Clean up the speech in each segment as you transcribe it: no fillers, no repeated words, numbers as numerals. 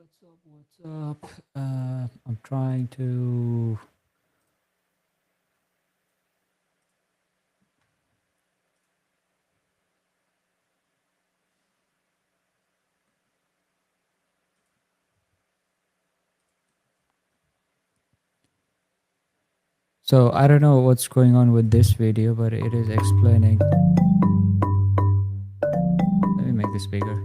What's up? What's up? I'm trying to. So I don't know what's going on with this video, but it is explaining. Let me make this bigger.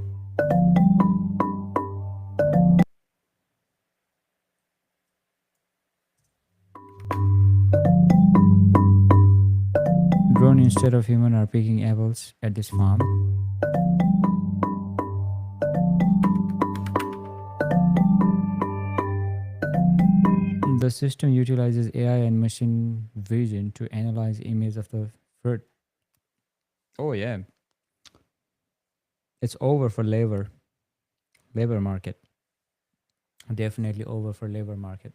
Drone instead of human are picking apples at this farm. The system utilizes AI and machine vision to analyze images of the fruit. Oh yeah, it's over for labor market. Definitely over for labor market.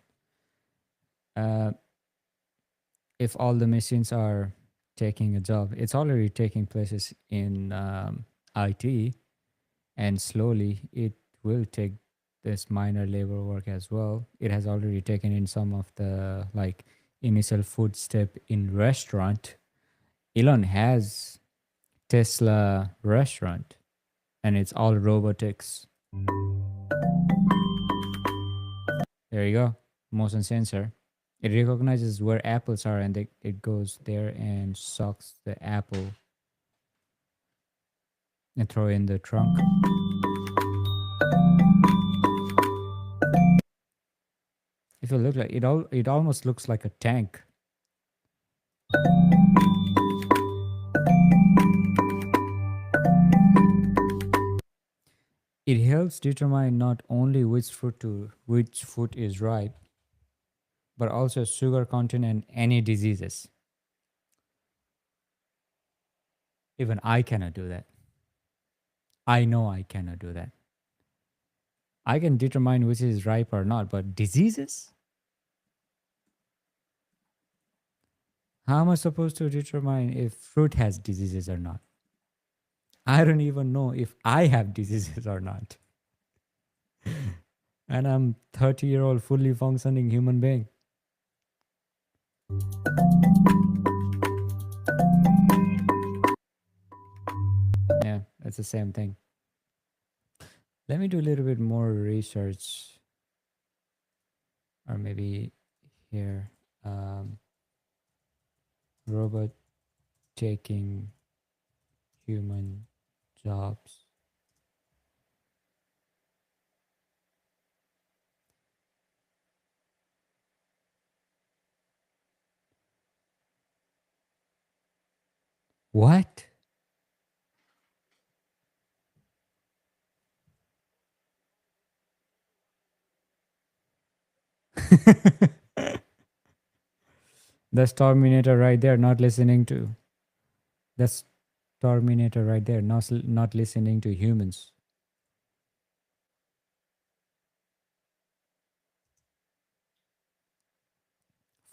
Uh, if all the machines are taking a job, it's already taking places in IT, and slowly it will take this minor labor work as well. It has already taken in some of the like initial footstep in restaurant. Elon has Tesla restaurant, and it's all robotics. There you go, motion sensor. It recognizes where apples are, and it goes there and sucks the apple and throw in the trunk. If you look like it, it almost looks like a tank. It helps determine not only which fruit is ripe, but also sugar content and any diseases. Even I cannot do that. I know I cannot do that. I can determine which is ripe or not, but diseases? How am I supposed to determine if fruit has diseases or not? I don't even know if I have diseases or not. And I'm 30-year-old fully functioning human being. Yeah, it's the same thing. Let me do a little bit more research, or maybe here, robot taking human jobs. What? That's Terminator right there, not listening to. That's Terminator right there, not listening to humans.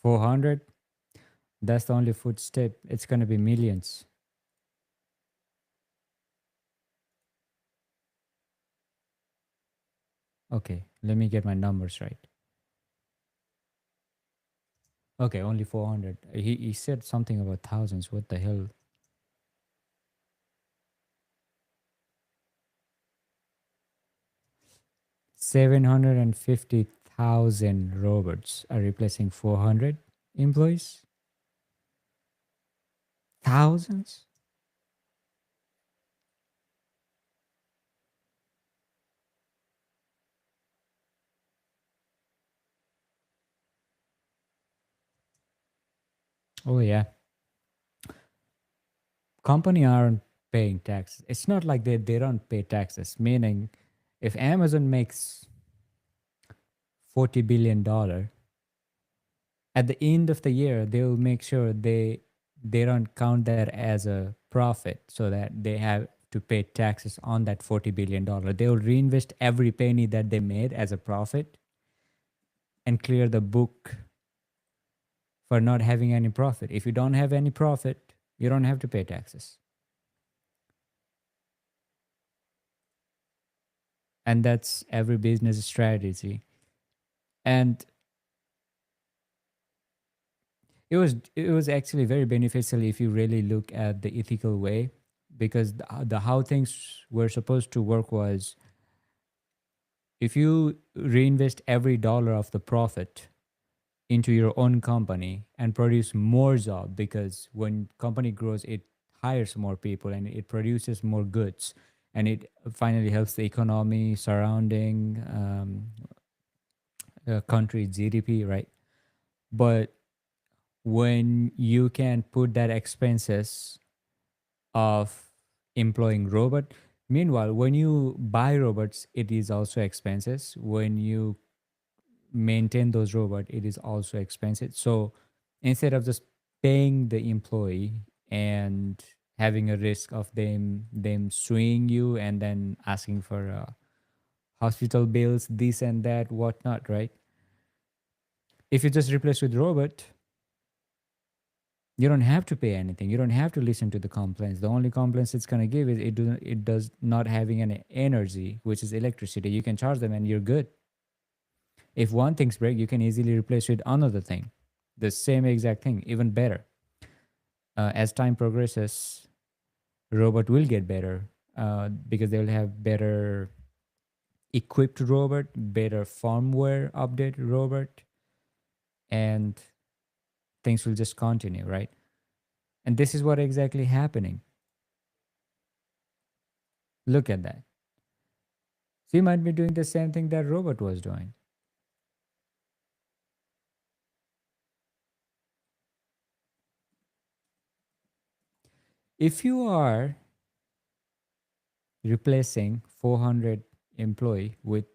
400? That's the only footstep. It's gonna be millions. Okay, let me get my numbers right. Okay, only 400. He said something about thousands. What the hell? 750,000 robots are replacing 400 employees? Thousands? Oh yeah. Company aren't paying taxes. It's not like they don't pay taxes, meaning if Amazon makes $40 billion, at the end of the year they'll make sure they don't count that as a profit, so that they have to pay taxes on that $40 billion. They'll reinvest every penny that they made as a profit and clear the book for not having any profit. If you don't have any profit, you don't have to pay taxes. And that's every business strategy. And it was actually very beneficial if you really look at the ethical way, because the how things were supposed to work was, if you reinvest every dollar of the profit into your own company and produce more job, because when company grows it hires more people and it produces more goods, and it finally helps the economy surrounding country GDP, right? But when you can put that expenses of employing robot, meanwhile when you buy robots it is also expenses, when you maintain those robots it is also expensive. So instead of just paying the employee and having a risk of them suing you and then asking for hospital bills, this and that, whatnot, right? If you just replace with robot, you don't have to pay anything. You don't have to listen to the complaints. The only complaints it's gonna give is it does not having any energy, which is electricity. You can charge them and you're good. If one thing's break, you can easily replace with another thing, the same exact thing, even better. As time progresses, robot will get better because they will have better equipped robot, better firmware update robot, and things will just continue, right? And this is what exactly happening. Look at that. So you might be doing the same thing that robot was doing. If you are replacing 400 employee with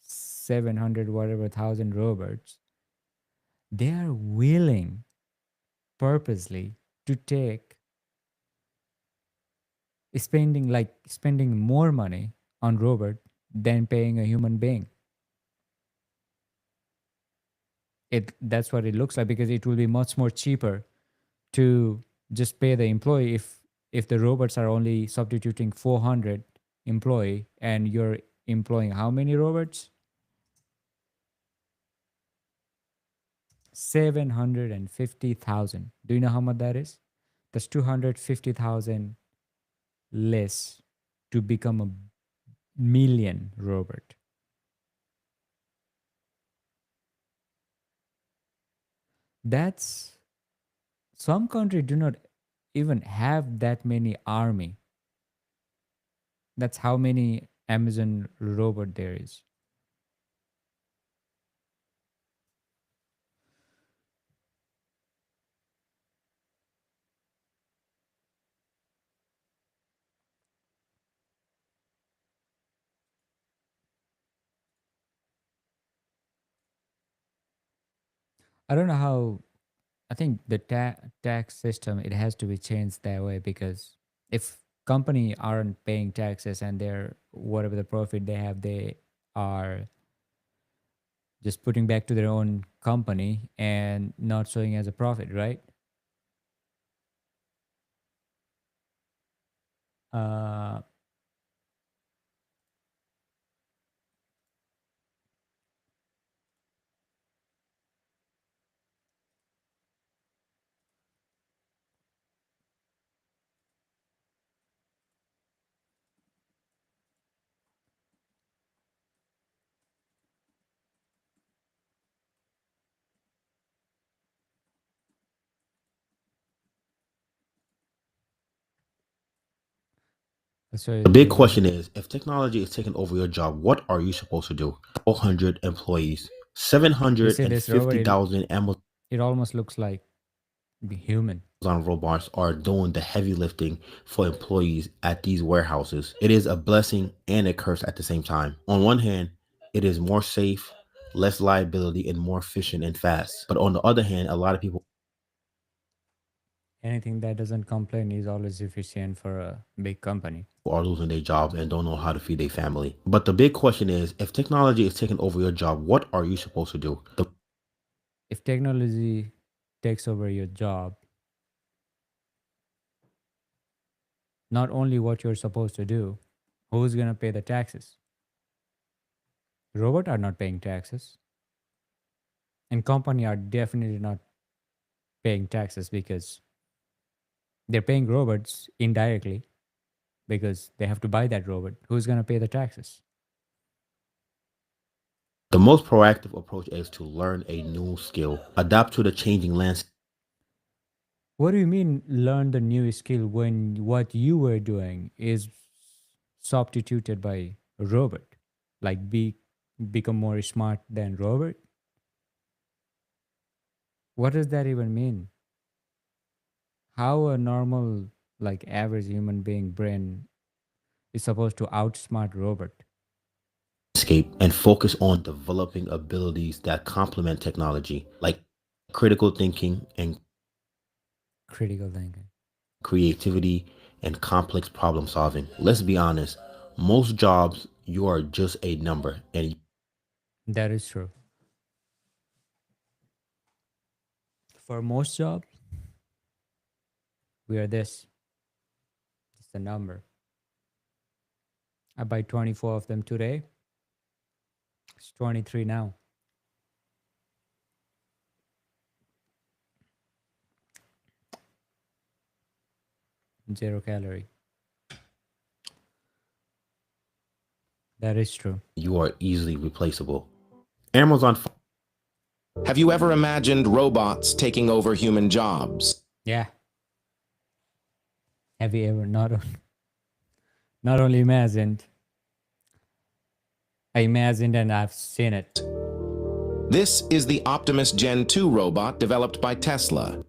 700 whatever thousand robots, they are willing purposely to take spending more money on robot than paying a human being. That's what it looks like, because it will be much more cheaper to just pay the employee if the robots are only substituting 400 employee and you're employing how many robots? 750,000. Do you know how much that is? That's 250,000 less to become a million robot. That's some country do not even have that many army. That's how many Amazon robot there is. I don't know how. I think the tax system it has to be changed that way, because if company aren't paying taxes and they're whatever the profit they have, they are just putting back to their own company and not showing as a profit, right? Uh, so The big you question is, if technology is taking over your job, what are you supposed to do? 400 employees, see this robot, 750,000 Amazon it almost looks like the human. robots are doing the heavy lifting for employees at these warehouses. It is a blessing and a curse at the same time. On one hand, it is more safe, less liability, and more efficient and fast. But on the other hand, a lot of people Anything that doesn't complain is always efficient for a big company. are losing their jobs and don't know how to feed their family. But the big question is, if technology is taking over your job, what are you supposed to do? If technology takes over your job, not only what you're supposed to do, who's going to pay the taxes? Robots are not paying taxes, and company are definitely not paying taxes because they're paying robots indirectly because they have to buy that robot. Who's going to pay the taxes? The most proactive approach is to learn a new skill, adapt to the changing landscape. What do you mean learn the new skill when what you were doing is substituted by a robot? Like become more smart than robot? What does that even mean? How a normal like average human being brain is supposed to outsmart robot? And focus on developing abilities that complement technology, like critical thinking and Critical thinking. creativity and complex problem solving. Let's be honest, most jobs you are just a number and That is true. For most jobs, we are this. It's the number. I buy 24 of them today. It's 23 now. Zero calorie. That is true. you are easily replaceable. Amazon Have you ever imagined robots taking over human jobs? Yeah. Have you ever not only imagined, I imagined and I've seen it. This is the Optimus Gen 2 robot developed by Tesla.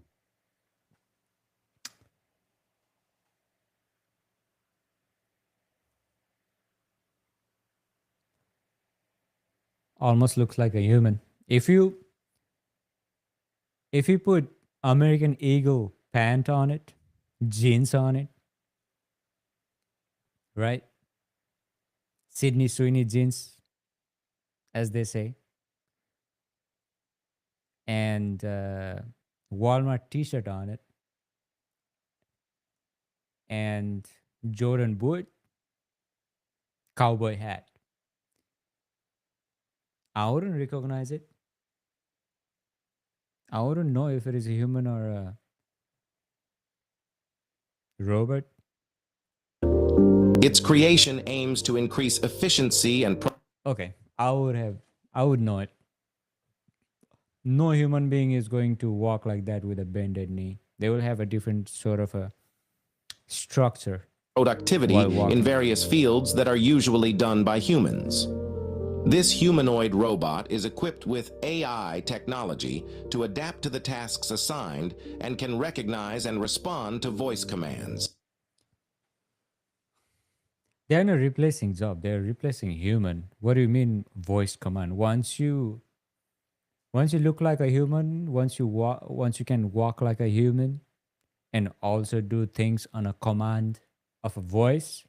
Almost looks like a human. If you put American Eagle pant on it, jeans on it, right? Sydney Sweeney jeans, as they say, and Walmart T-shirt on it, and Jordan boot, cowboy hat. I wouldn't recognize it. I wouldn't know if it is a human or a robot. Its creation aims to increase efficiency and Okay, I would know it. No human being is going to walk like that with a bended knee. They will have a different sort of a structure productivity while in walking. various fields that are usually done by humans. This humanoid robot is equipped with AI technology to adapt to the tasks assigned and can recognize and respond to voice commands. They are not replacing job. They are replacing human. What do you mean voice command? Once you look like a human, once you can walk like a human and also do things on a command of a voice,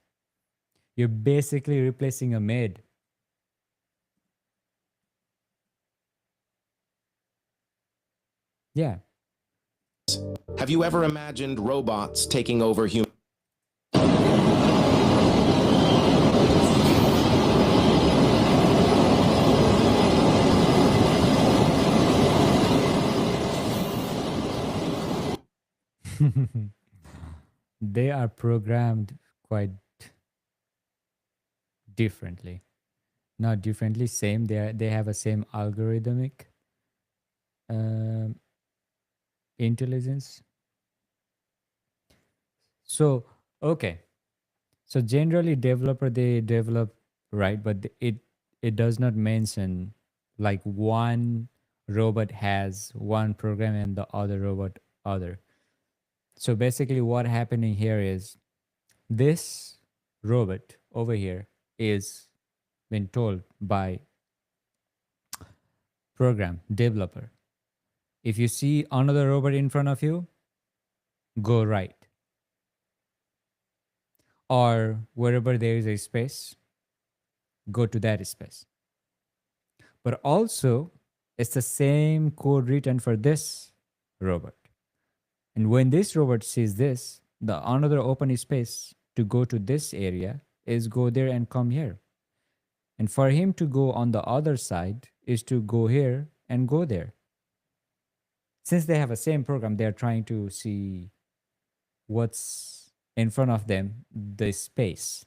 you're basically replacing a maid. Yeah. Have you ever imagined robots taking over humans? They are programmed quite differently. Not differently, same. They have a same algorithmic um, intelligence. So okay, so generally developer they develop right, but it does not mention like one robot has one program and the other robot other. So basically, what happening here is this robot over here is been told by program developer. If you see another robot in front of you, go right. Or wherever there is a space, go to that space. But also, it's the same code written for this robot. And when this robot sees this, the another open space to go to this area is go there and come here. And for him to go on the other side is to go here and go there. Since they have a same program, they're trying to see what's in front of them, the space,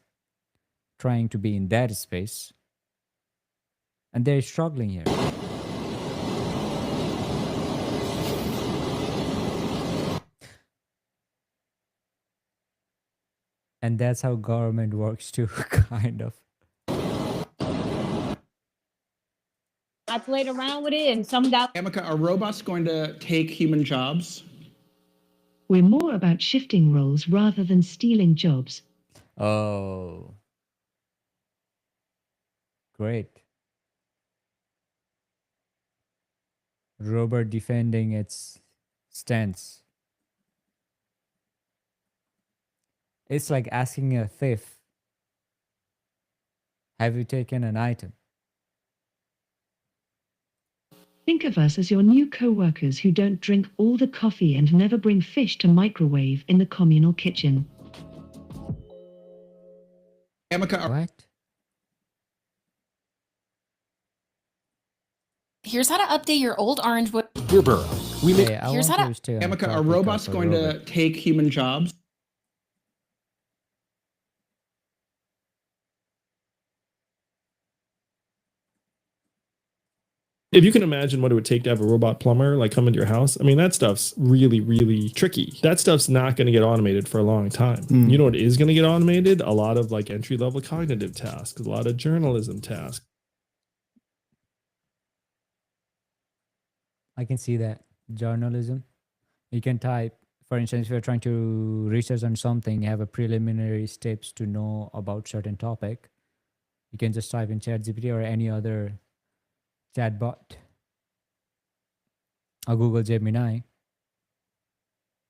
trying to be in that space. And they're struggling here. And that's how government works too, kind of. I played around with it and some got Amika, are robots going to take human jobs? We're more about shifting roles rather than stealing jobs. Oh. Great. Robert defending its stance. It's like asking a thief, have you taken an item? Think of us as your new co-workers who don't drink all the coffee and never bring fish to microwave in the communal kitchen. Amika, What? Here's how to update your old orange wood. Dear Burrow, we make Hey, I Here's want how to stay on the Amika, are topic robots of going to Robert. take human jobs? If you can imagine what it would take to have a robot plumber like come into your house, I mean, that stuff's really, really tricky. That stuff's not going to get automated for a long time. You know what is going to get automated? A lot of like entry level cognitive tasks, a lot of journalism tasks. I can see that. Journalism. You can type, for instance, if you're trying to research on something, you have a preliminary steps to know about certain topic. You can just type in ChatGPT or any other chatbot or Google Gemini.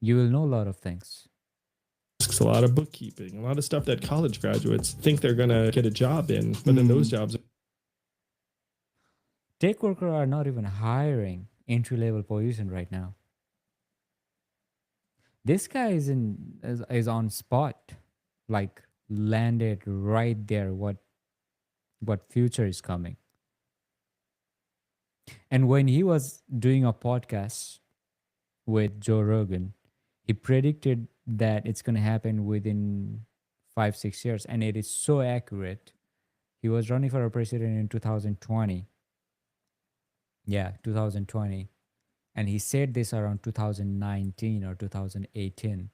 You will know a lot of things. A lot of bookkeeping, a lot of stuff that college graduates think they're going to get a job in, but then those jobs. Tech workers are not even hiring entry-level position right now. This guy is on spot, like landed right there. What future is coming? And when he was doing a podcast with Joe Rogan, he predicted that it's going to happen within 5-6 years, and it is so accurate. He was running for a president in 2020. Yeah, 2020. And he said this around 2019 or 2018.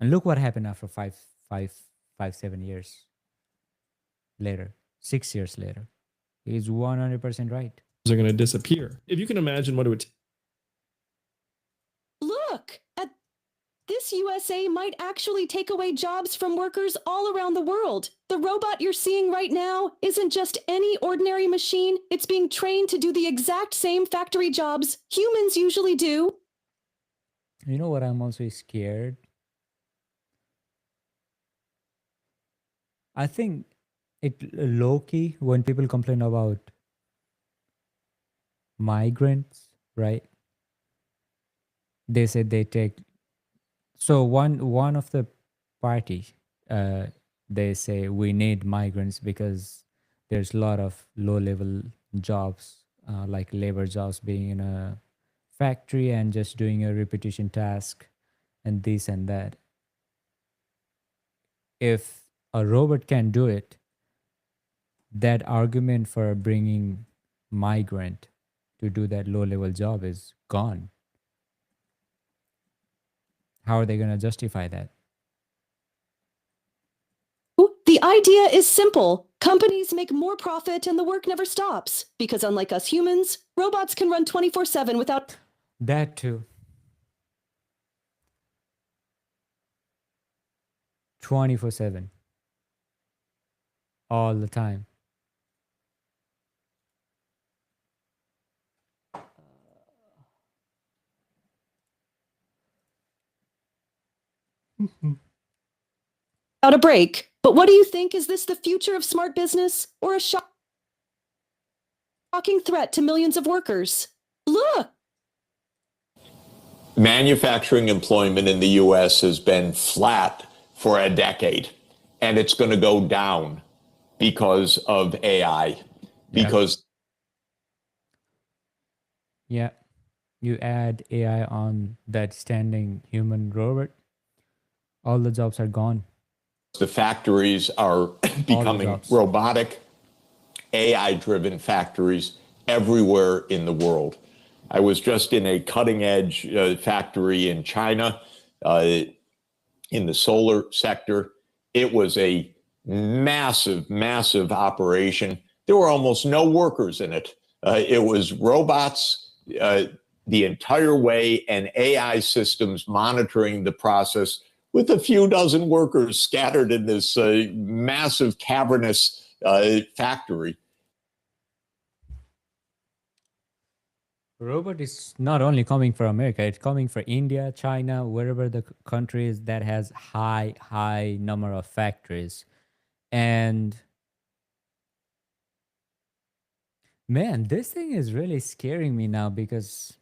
And look what happened after 7 years later, 6 years later. He's 100% right. Are going to disappear. If you can imagine what it would Look, at this USA might actually take away jobs from workers all around the world. The robot you're seeing right now isn't just any ordinary machine. It's being trained to do the exact same factory jobs humans usually do. You know what? I'm also scared. I think it low-key when people complain about migrants, right? They said they take. So one of the party, they say we need migrants because there's a lot of low-level jobs, like labor jobs, being in a factory and just doing a repetition task, and this and that. If a robot can do it, that argument for bringing migrant to do that low-level job is gone. How are they going to justify that? The idea is simple. Companies make more profit and the work never stops. Because unlike us humans, robots can run 24/7 without... That too. 24/7. All the time. without a break. But what do you think? Is this the future of smart business or a shocking threat to millions of workers? Look! Manufacturing employment in the U.S. has been flat for a decade, and it's going to go down because of AI. Because Yeah, you add AI on that standing human robot, all the jobs are gone. the factories are becoming jobs. robotic, AI-driven factories everywhere in the world. I was just in a cutting-edge factory in China in the solar sector. It was a massive, massive operation. There were almost no workers in it. It was robots the entire way and AI systems monitoring the process with a few dozen workers scattered in this massive cavernous factory. Robot is not only coming for America, it's coming for India, China, wherever the countries that has high number of factories. And man, this thing is really scaring me now because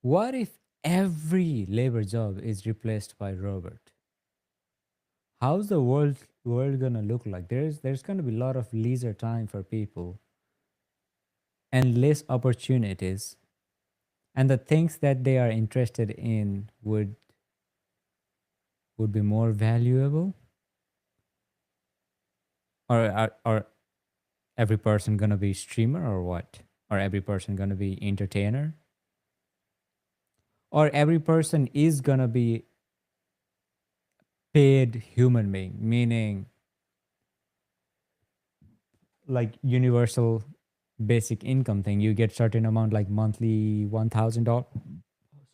what if every labor job is replaced by robot? How's the world gonna look like? There's gonna be a lot of leisure time for people and less opportunities, and the things that they are interested in would be more valuable. Or every person gonna be streamer or what? Or every person gonna be entertainer? Or every person is gonna be paid human being, meaning like universal basic income thing. You get certain amount like monthly $1,000.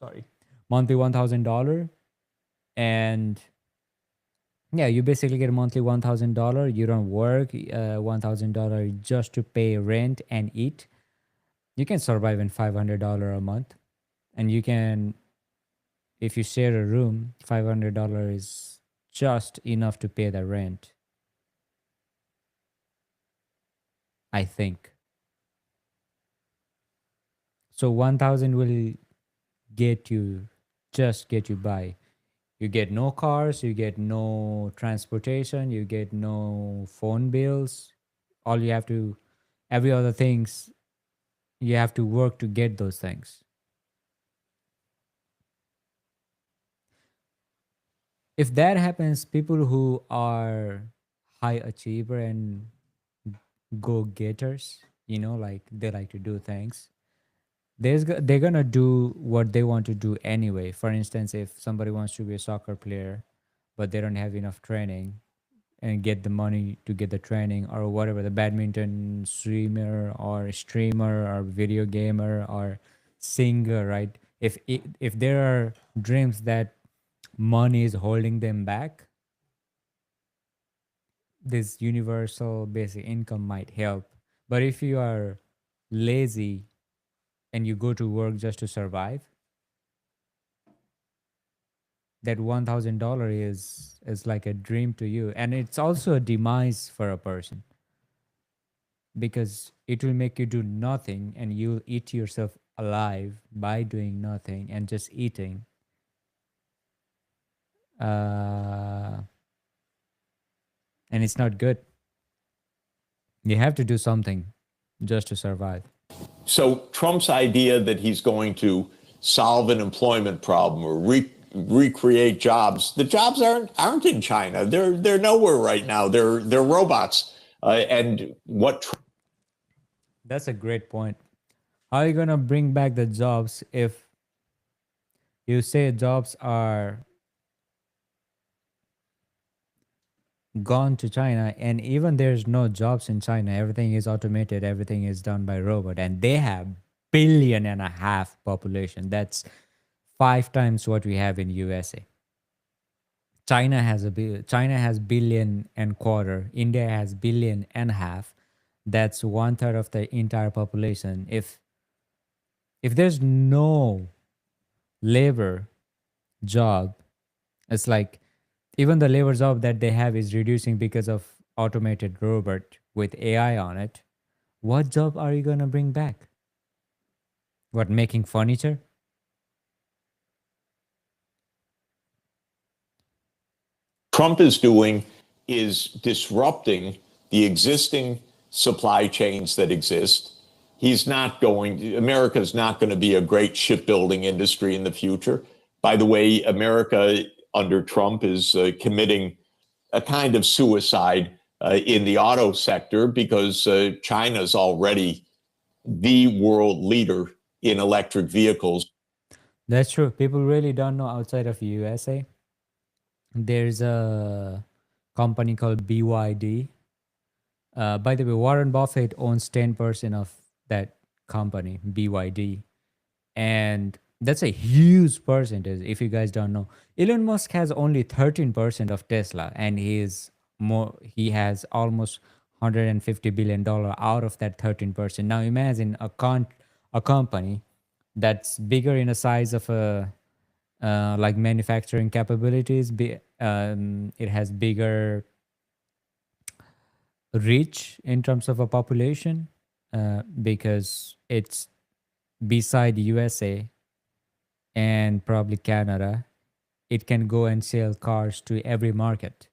Sorry, monthly $1,000, and yeah, you basically get a monthly $1,000. You don't work, $1,000 just to pay rent and eat. You can survive in $500 a month, and you can, if you share a room, $500 is just enough to pay the rent, I think. So 1,000 will get you by. You get no cars, you get no transportation, you get no phone bills. All you have to, every other things, you have to work to get those things. If that happens, people who are high achiever and go-getters, like they like to do things, they're gonna do what they want to do anyway. For instance, if somebody wants to be a soccer player, but they don't have enough training and get the money to get the training, or whatever, the badminton streamer or video gamer or singer, right? If there are dreams that money is holding them back, this universal basic income might help. But if you are lazy and you go to work just to survive, that $1,000 is like a dream to you, and it's also a demise for a person, because it will make you do nothing and you'll eat yourself alive by doing nothing and just eating. And it's not good. You have to do something just to survive. So Trump's idea that he's going to solve an employment problem or recreate jobs, the jobs aren't in China. They're nowhere right now. They're robots. And what? That's a great point. How are you gonna bring back the jobs if you say jobs are gone to China, and even there's no jobs in China? Everything is automated, everything is done by robot, and they have 1.5 billion population. That's 5 times what we have in USA. China has 1.25 billion. India has 1.5 billion. That's 1/3 of the entire population. If there's no labor job, it's like even the labor job that they have is reducing because of automated robot with AI on it. What job are you gonna bring back? What, making furniture? Trump is doing is disrupting the existing supply chains that exist. America's not going to be a great shipbuilding industry in the future. By the way, America under Trump is committing a kind of suicide in the auto sector because China's already the world leader in electric vehicles. That's true. People really don't know outside of USA. There's a company called BYD. By the way, Warren Buffett owns 10% of that company, BYD. And that's a huge percentage if you guys don't know. Elon Musk has only 13% of Tesla, and he has almost $150 billion out of that 13%. Now imagine a company that's bigger in a size of a like manufacturing capabilities. It has bigger reach in terms of a population because it's beside USA and probably Canada. It can go and sell cars to every market,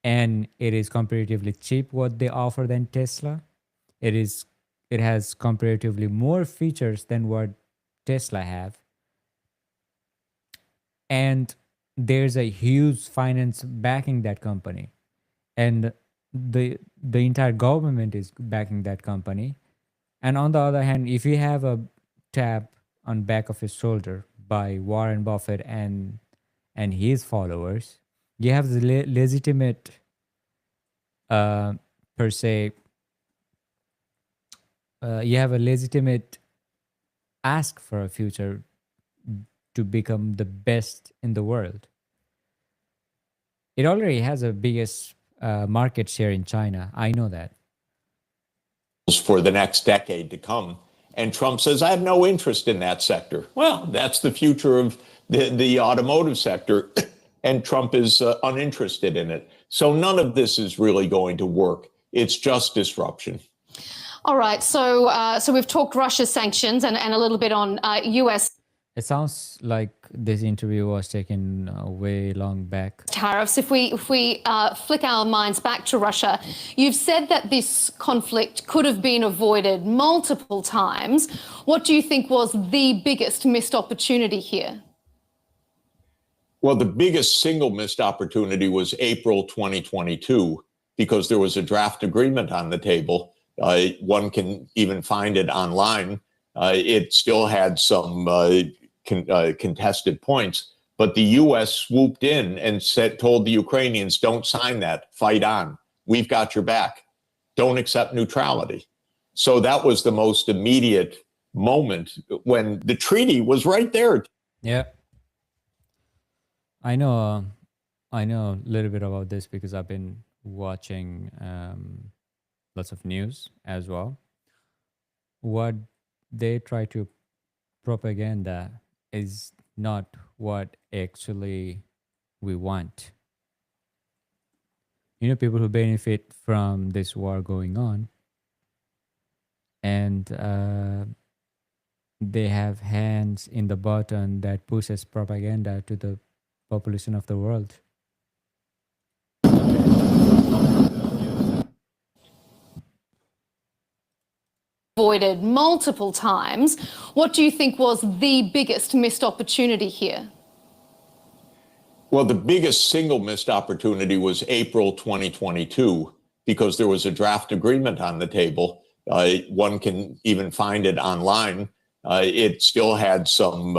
and it is comparatively cheap what they offer than Tesla. It has comparatively more features than what Tesla have, and there's a huge finance backing that company, and the entire government is backing that company. And on the other hand, if you have a tap on back of his shoulder by Warren Buffett and his followers, you have the legitimate per se you have a legitimate ask for a future to become the best in the world. It already has a biggest market share in China. I know that. For the next decade to come. And Trump says, I have no interest in that sector. Well, that's the future of the automotive sector. And Trump is uninterested in it. So none of this is really going to work. It's just disruption. All right. So we've talked Russia sanctions and a little bit on U.S. It sounds like this interview was taken way long back. Tariffs. If we flick our minds back to Russia, you've said that this conflict could have been avoided multiple times. What do you think was the biggest missed opportunity here? Well, the biggest single missed opportunity was April 2022, because there was a draft agreement on the table. One can even find it online. It still had some contested points, but the U.S. swooped in and told the Ukrainians, don't sign that, fight on. We've got your back. Don't accept neutrality. So that was the most immediate moment when the treaty was right there. Yeah. I know a little bit about this because I've been watching lots of news as well. What they try to propaganda is not what actually we want. You know, people who benefit from this war going on, and they have hands in the button that pushes propaganda to the population of the world. Avoided multiple times. What do you think was the biggest missed opportunity here? Well, the biggest single missed opportunity was April 2022, because there was a draft agreement on the table. One can even find it online. It still had some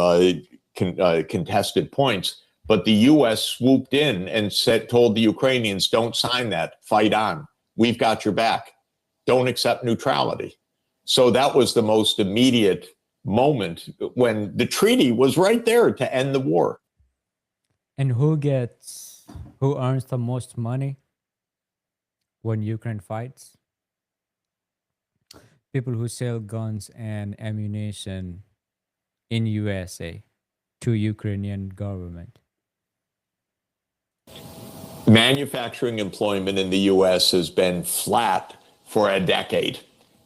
contested points, but the U.S. swooped in and told the Ukrainians, don't sign that, fight on. We've got your back. Don't accept neutrality. So that was the most immediate moment when the treaty was right there to end the war. And who earns the most money when Ukraine fights? People who sell guns and ammunition in USA to Ukrainian government. Manufacturing employment in the U.S. has been flat for a decade.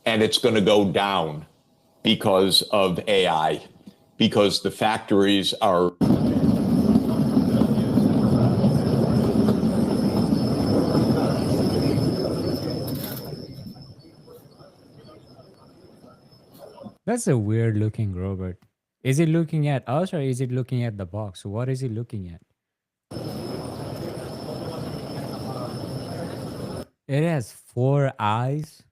And it's going to go down because of AI, because the factories are That's a weird looking robot. Is it looking at us or is it looking at the box? What is it looking at? It has 4 eyes.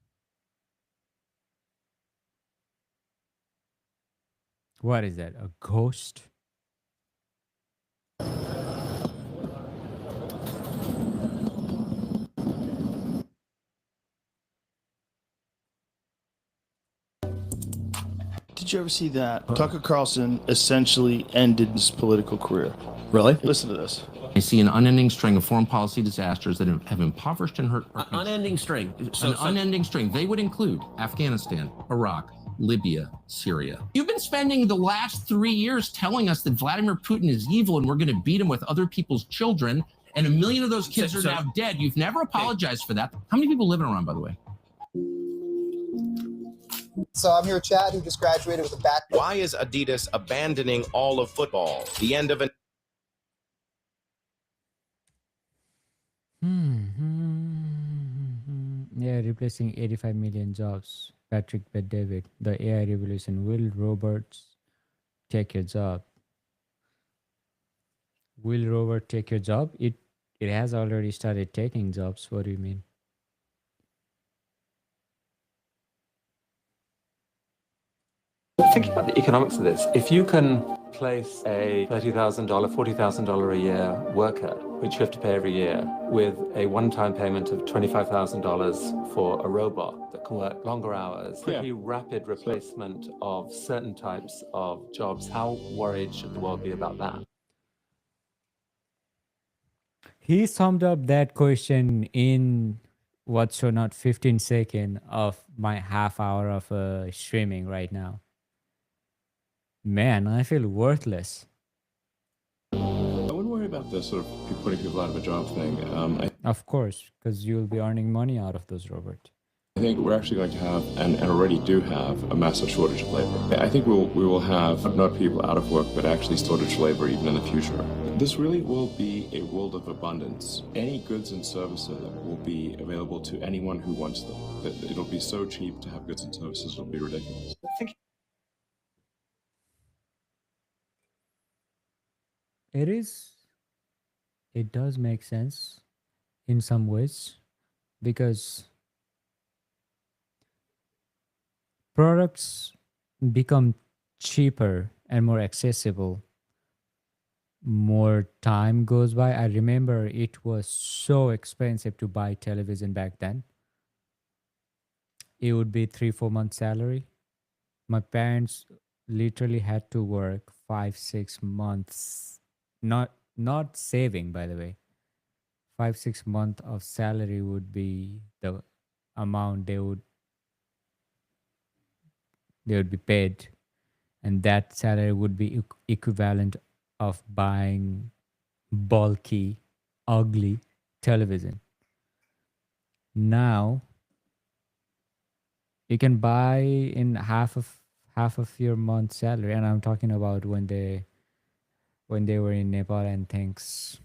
What is that? A ghost? Did you ever see that? Tucker Carlson essentially ended his political career. Really? Listen to this. I see an unending string of foreign policy disasters that have impoverished and hurt. Unending string. An unending string. They would include Afghanistan, Iraq, Libya, Syria. You've been spending the last 3 years telling us that Vladimir Putin is evil and we're going to beat him with other people's children, and 1 million of those kids are now dead. You've never apologized for that. How many people live in Iran, by the way? So I'm here with Chad, who just graduated with a back. Why is Adidas abandoning all of football? The end of an Yeah, replacing 85 million jobs. Patrick Bet-David, the AI revolution. Will robots take your job? Will robot take your job? It has already started taking jobs. What do you mean? Think about the economics of this. If you can place a $30,000, $40,000 a year worker, which you have to pay every year, with a one-time payment of $25,000 for a robot that can work longer hours, pretty rapid replacement of certain types of jobs, how worried should the world be about that? He summed up that question in what show not 15 seconds of my half hour of streaming right now. Man, I feel worthless. I wouldn't worry about the sort of putting people out of a job thing. Of course, because you'll be earning money out of those robots. I think we're actually going to have, and already do have, a massive shortage of labor. I think we will have not people out of work, but actually shortage of labor even in the future. This really will be a world of abundance. Any goods and services will be available to anyone who wants them. It'll be so cheap to have goods and services, it'll be ridiculous. It does make sense in some ways, because products become cheaper and more accessible more time goes by. I remember it was so expensive to buy television back then. It would be 3-4 months salary. My parents literally had to work 5-6 months, not saving, by the way. 5-6 months of salary would be the amount they would be paid, and that salary would be equivalent of buying bulky, ugly television. Now you can buy in half of your month's salary, and I'm talking about when they were in Nepal and things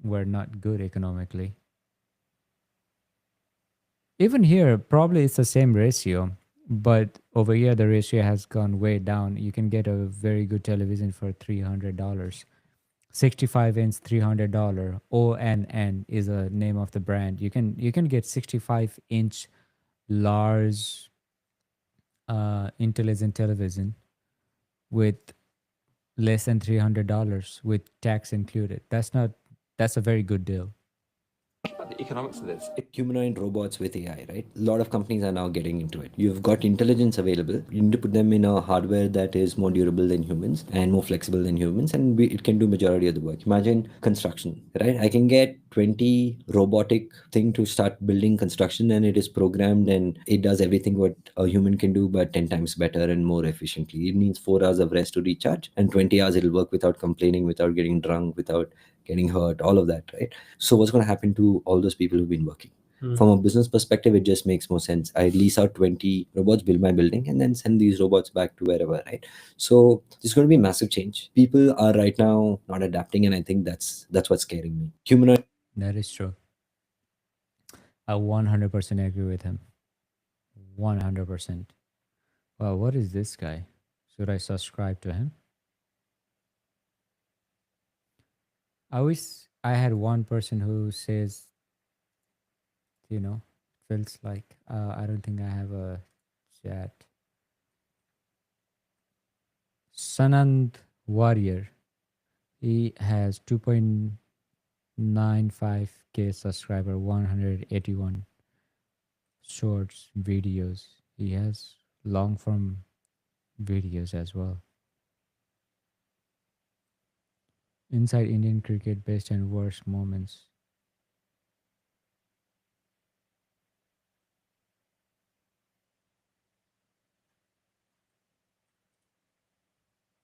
were not good economically. Even here, probably it's the same ratio, but over here the ratio has gone way down. You can get a very good television for $300. 65-inch $300. ONN is the name of the brand. You can get 65-inch large intelligent television with less than $300 with tax included. That's a very good deal. The economics of this. Humanoid robots with AI, right? A lot of companies are now getting into it. You've got intelligence available. You need to put them in a hardware that is more durable than humans and more flexible than humans, and it can do majority of the work. Imagine construction, right? I can get 20 robotic thing to start building construction, and it is programmed and it does everything what a human can do, but 10 times better and more efficiently. It needs 4 hours of rest to recharge, and 20 hours it'll work without complaining, without getting drunk, without getting hurt, all of that, right? So what's going to happen to all those people who've been working? From a business perspective, it just makes more sense. I lease out 20 robots, build my building, and then send these robots back to wherever, right? So there's going to be massive change. People are right now not adapting, and I think that's what's scaring me. Humanoid. That is true. I 100% agree with him. 100%. Wow, what is this guy? Should I subscribe to him? I wish I had one person who says, feels like I don't think I have a chat. Sanand Warrior. He has 2.95k subscriber, 181 shorts videos. He has long form videos as well. Inside Indian cricket, best and worst moments.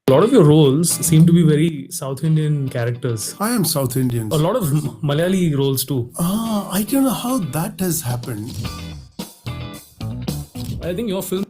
A lot of your roles seem to be very South Indian characters. I am South Indian. A lot of Malayali roles too. I don't know how that has happened. I think your film